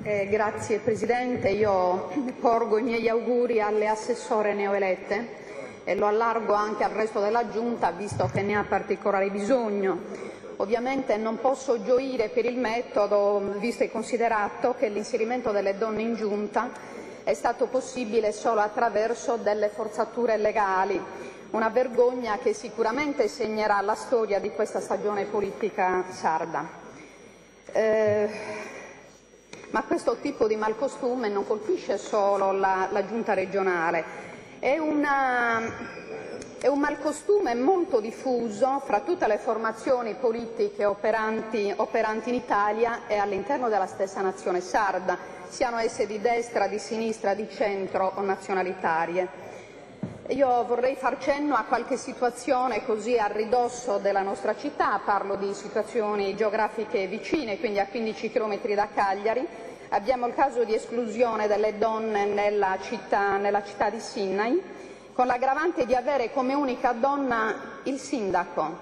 Grazie Presidente, io porgo i miei auguri alle assessore neoelette e lo allargo anche al resto della Giunta, visto che ne ha particolare bisogno. Ovviamente non posso gioire per il metodo, visto e considerato che l'inserimento delle donne in Giunta è stato possibile solo attraverso delle forzature legali, una vergogna che sicuramente segnerà la storia di questa stagione politica sarda. Ma questo tipo di malcostume non colpisce solo la Giunta regionale, è un malcostume molto diffuso fra tutte le formazioni politiche operanti in Italia e all'interno della stessa nazione sarda, siano esse di destra, di sinistra, di centro o nazionalitarie. Io vorrei far cenno a qualche situazione così a ridosso della nostra città, parlo di situazioni geografiche vicine, quindi a 15 km da Cagliari. Abbiamo il caso di esclusione delle donne nella città di Sinnai, con l'aggravante di avere come unica donna il sindaco,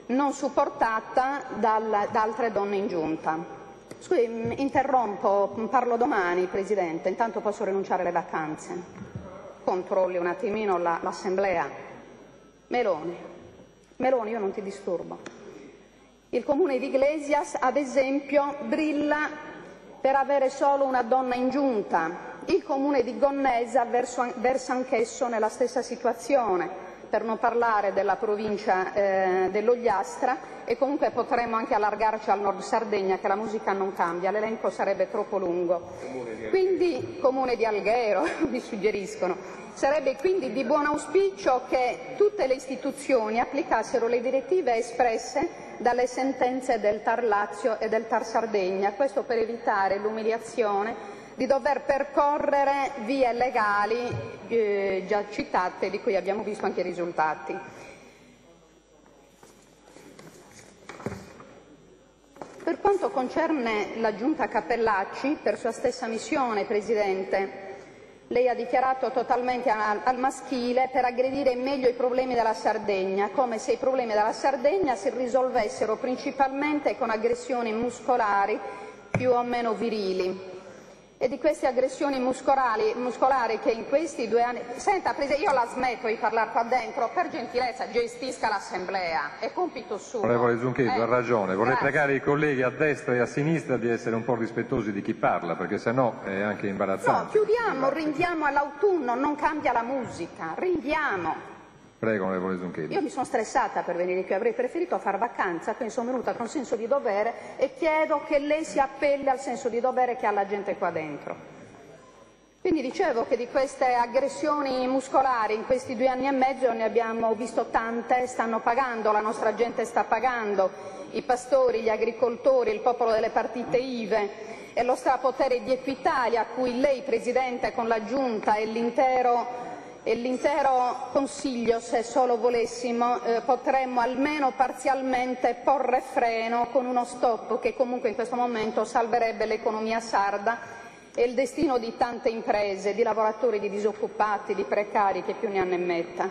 non supportata da altre donne in giunta. Scusi, interrompo, parlo domani, Presidente, intanto posso rinunciare alle vacanze. Controlli un attimino l'assemblea. Meloni, io non ti disturbo. Il comune di Iglesias, ad esempio, brilla per avere solo una donna in giunta. Il comune di Gonnesa versa anch'esso nella stessa situazione, per non parlare della provincia dell'Ogliastra, e comunque potremmo anche allargarci al nord Sardegna, che la musica non cambia, l'elenco sarebbe troppo lungo. Quindi, comune di Alghero, mi suggeriscono. Sarebbe quindi di buon auspicio che tutte le istituzioni applicassero le direttive espresse dalle sentenze del TAR Lazio e del TAR Sardegna, questo per evitare l'umiliazione di dover percorrere vie legali già citate, di cui abbiamo visto anche i risultati. Per quanto concerne la Giunta Cappellacci, per sua stessa missione, Presidente, lei ha dichiarato totalmente al maschile per aggredire meglio i problemi della Sardegna, come se i problemi della Sardegna si risolvessero principalmente con aggressioni muscolari più o meno virili. E di queste aggressioni muscolari che in questi 2 anni... Senta, Presidente, io la smetto di parlare qua dentro, per gentilezza gestisca l'Assemblea, è compito suo. Onorevole Zunchetti, ha ragione, vorrei pregare i colleghi a destra e a sinistra di essere un po' rispettosi di chi parla, perché sennò è anche imbarazzante. No, chiudiamo, rinviamo all'autunno, non cambia la musica, rinviamo. Prego, onorevole Zunchetti. Io mi sono stressata per venire qui, avrei preferito fare vacanza, quindi sono venuta con senso di dovere e chiedo che lei si appelli al senso di dovere che ha la gente qua dentro. Quindi dicevo che di queste aggressioni muscolari in questi 2 anni e mezzo ne abbiamo visto tante, stanno pagando, la nostra gente sta pagando, i pastori, gli agricoltori, il popolo delle partite IVE e lo strapotere di Equitalia a cui lei, Presidente, con la Giunta e l'intero Consiglio, se solo volessimo, potremmo almeno parzialmente porre freno con uno stop che comunque in questo momento salverebbe l'economia sarda e il destino di tante imprese, di lavoratori, di disoccupati, di precari, che più ne hanno e metta.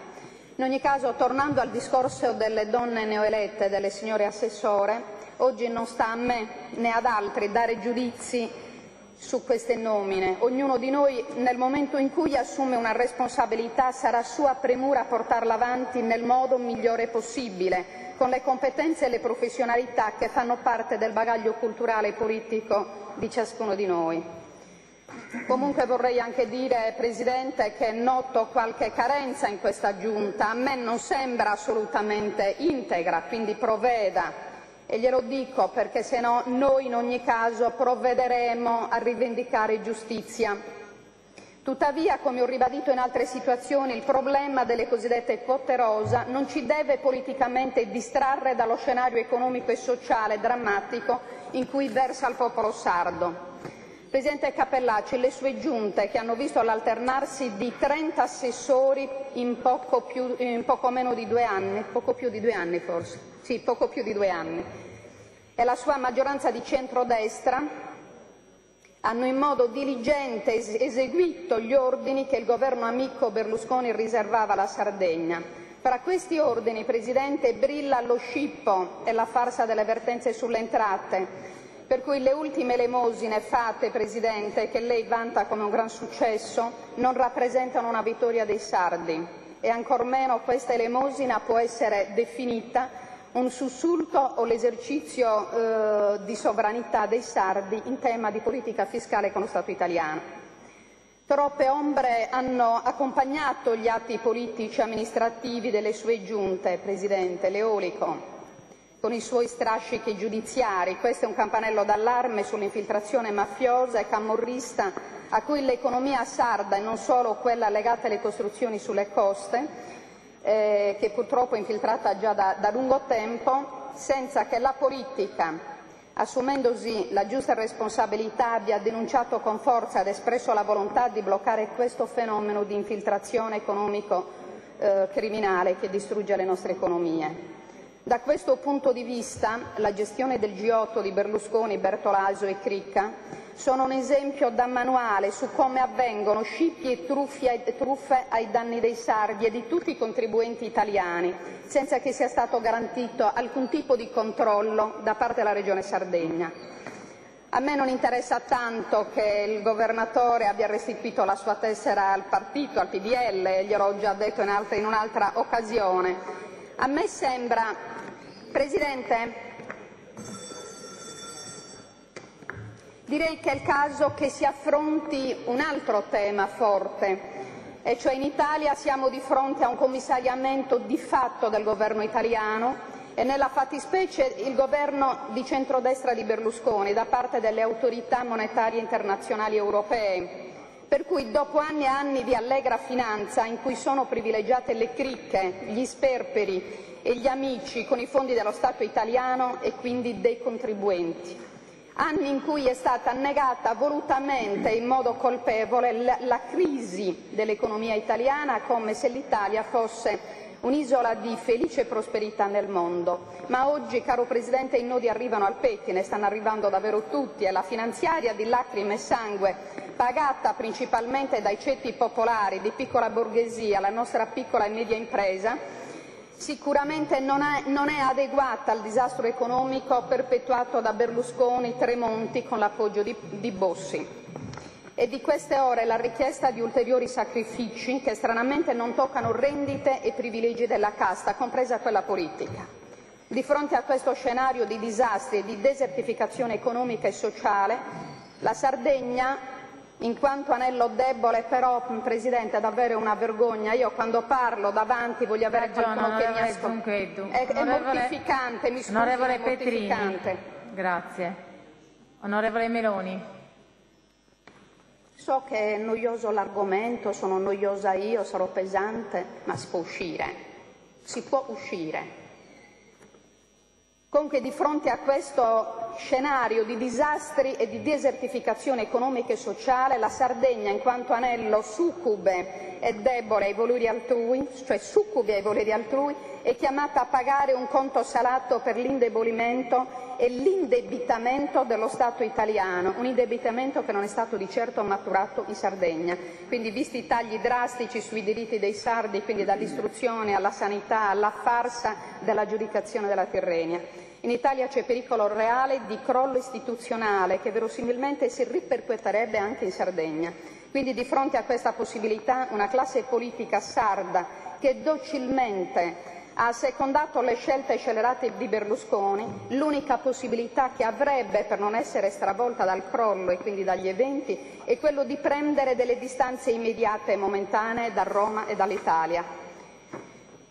In ogni caso, tornando al discorso delle donne neoelette, delle signore assessore, oggi non sta a me né ad altri dare giudizi su queste nomine. Ognuno di noi, nel momento in cui assume una responsabilità, sarà sua premura portarla avanti nel modo migliore possibile, con le competenze e le professionalità che fanno parte del bagaglio culturale e politico di ciascuno di noi. Comunque vorrei anche dire, Presidente, che noto qualche carenza in questa Giunta. A me non sembra assolutamente integra, quindi provveda. E glielo dico perché se no noi in ogni caso provvederemo a rivendicare giustizia. Tuttavia, come ho ribadito in altre situazioni, il problema delle cosiddette quote rosa non ci deve politicamente distrarre dallo scenario economico e sociale drammatico in cui versa il popolo sardo. Presidente Cappellacci, le sue giunte, che hanno visto l'alternarsi di 30 assessori in poco meno di 2 anni, poco più di 2 anni forse, sì, poco più di 2 anni, e la sua maggioranza di centrodestra hanno in modo diligente eseguito gli ordini che il governo amico Berlusconi riservava alla Sardegna. Fra questi ordini, Presidente, brilla lo scippo e la farsa delle vertenze sulle entrate, Per cui le ultime elemosine fatte, Presidente, che lei vanta come un gran successo, non rappresentano una vittoria dei sardi e ancor meno questa elemosina può essere definita un sussulto o l'esercizio di sovranità dei sardi in tema di politica fiscale con lo Stato italiano. Troppe ombre hanno accompagnato gli atti politici e amministrativi delle sue giunte, Presidente, l'Eolico, con i suoi strascichi giudiziari. Questo è un campanello d'allarme sull'infiltrazione mafiosa e camorrista a cui l'economia sarda, e non solo quella legata alle costruzioni sulle coste, che purtroppo è infiltrata già da lungo tempo, senza che la politica, assumendosi la giusta responsabilità, abbia denunciato con forza ed espresso la volontà di bloccare questo fenomeno di infiltrazione economico-criminale che distrugge le nostre economie. Da questo punto di vista la gestione del G8 di Berlusconi, Bertolaso e Cricca sono un esempio da manuale su come avvengono scippi e truffe ai danni dei sardi e di tutti i contribuenti italiani, senza che sia stato garantito alcun tipo di controllo da parte della Regione Sardegna. A me non interessa tanto che il governatore abbia restituito la sua tessera al partito, al PDL, gliel'ho già detto in un'altra occasione. A me sembra, Presidente, direi che è il caso che si affronti un altro tema forte, e cioè in Italia siamo di fronte a un commissariamento di fatto del governo italiano e nella fattispecie il governo di centrodestra di Berlusconi da parte delle autorità monetarie internazionali europee. Per cui dopo anni e anni di allegra finanza in cui sono privilegiate le cricche, gli sperperi e gli amici con i fondi dello Stato italiano e quindi dei contribuenti, anni in cui è stata negata volutamente in modo colpevole la crisi dell'economia italiana, come se l'Italia fosse un'isola di felice prosperità nel mondo. Ma oggi, caro Presidente, i nodi arrivano al pettine, stanno arrivando davvero tutti, e la finanziaria di lacrime e sangue, pagata principalmente dai ceti popolari di piccola borghesia, la nostra piccola e media impresa, sicuramente non è adeguata al disastro economico perpetuato da Berlusconi, Tremonti con l'appoggio di Bossi. E di queste ore la richiesta di ulteriori sacrifici che stranamente non toccano rendite e privilegi della casta, compresa quella politica. Di fronte a questo scenario di disastri e di desertificazione economica e sociale, la Sardegna, in quanto anello debole, però, Presidente, è davvero una vergogna. Io quando parlo davanti voglio avere qualcuno che mi ascolta. È mortificante, mi scusi, Onorevole è mortificante. Petrini, grazie. Onorevole Meloni. So che è noioso l'argomento, sono noiosa io, sarò pesante, ma si può uscire. Comunque di fronte a questo scenario di disastri e di desertificazione economica e sociale, la Sardegna, in quanto anello succube e debole ai voleri altrui, cioè succube ai voleri altrui, è chiamata a pagare un conto salato per l'indebolimento e l'indebitamento dello Stato italiano, un indebitamento che non è stato di certo maturato in Sardegna. Quindi, visti i tagli drastici sui diritti dei sardi, quindi dall'istruzione alla sanità alla farsa dell'aggiudicazione della Tirrenia, in Italia c'è pericolo reale di crollo istituzionale che verosimilmente si ripercuoterebbe anche in Sardegna. Quindi di fronte a questa possibilità una classe politica sarda che docilmente ha assecondato le scelte scellerate di Berlusconi, l'unica possibilità che avrebbe per non essere stravolta dal crollo e quindi dagli eventi è quello di prendere delle distanze immediate e momentanee da Roma e dall'Italia.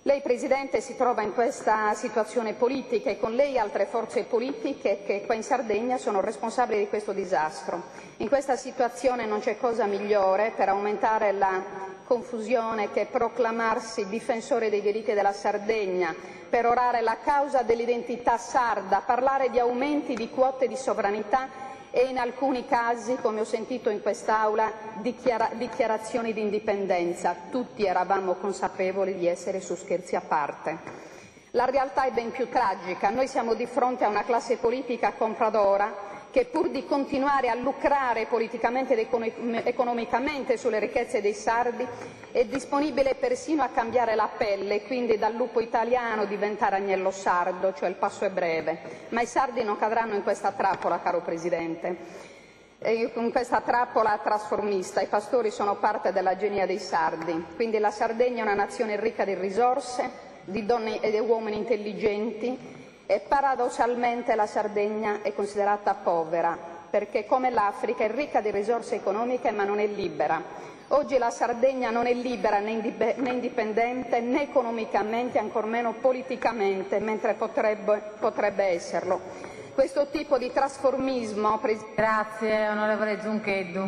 Lei, Presidente, si trova in questa situazione politica e con lei altre forze politiche che qua in Sardegna sono responsabili di questo disastro. In questa situazione non c'è cosa migliore per aumentare la confusione che proclamarsi difensore dei diritti della Sardegna, perorare la causa dell'identità sarda, parlare di aumenti di quote di sovranità e in alcuni casi, come ho sentito in quest'Aula, dichiarazioni di indipendenza. Tutti eravamo consapevoli di essere su scherzi a parte. La realtà è ben più tragica. Noi siamo di fronte a una classe politica compradora che pur di continuare a lucrare politicamente ed economicamente sulle ricchezze dei sardi è disponibile persino a cambiare la pelle, quindi dal lupo italiano diventare agnello sardo, cioè il passo è breve. Ma i sardi non cadranno in questa trappola, caro Presidente. In questa trappola trasformista i pastori sono parte della genia dei sardi, quindi la Sardegna è una nazione ricca di risorse, di donne e di uomini intelligenti e paradossalmente la Sardegna è considerata povera perché come l'Africa è ricca di risorse economiche ma non è libera. Oggi la Sardegna non è libera né indipendente né economicamente, ancor meno politicamente, mentre potrebbe esserlo. Questo tipo di trasformismo... Grazie, onorevole Zuncheddu.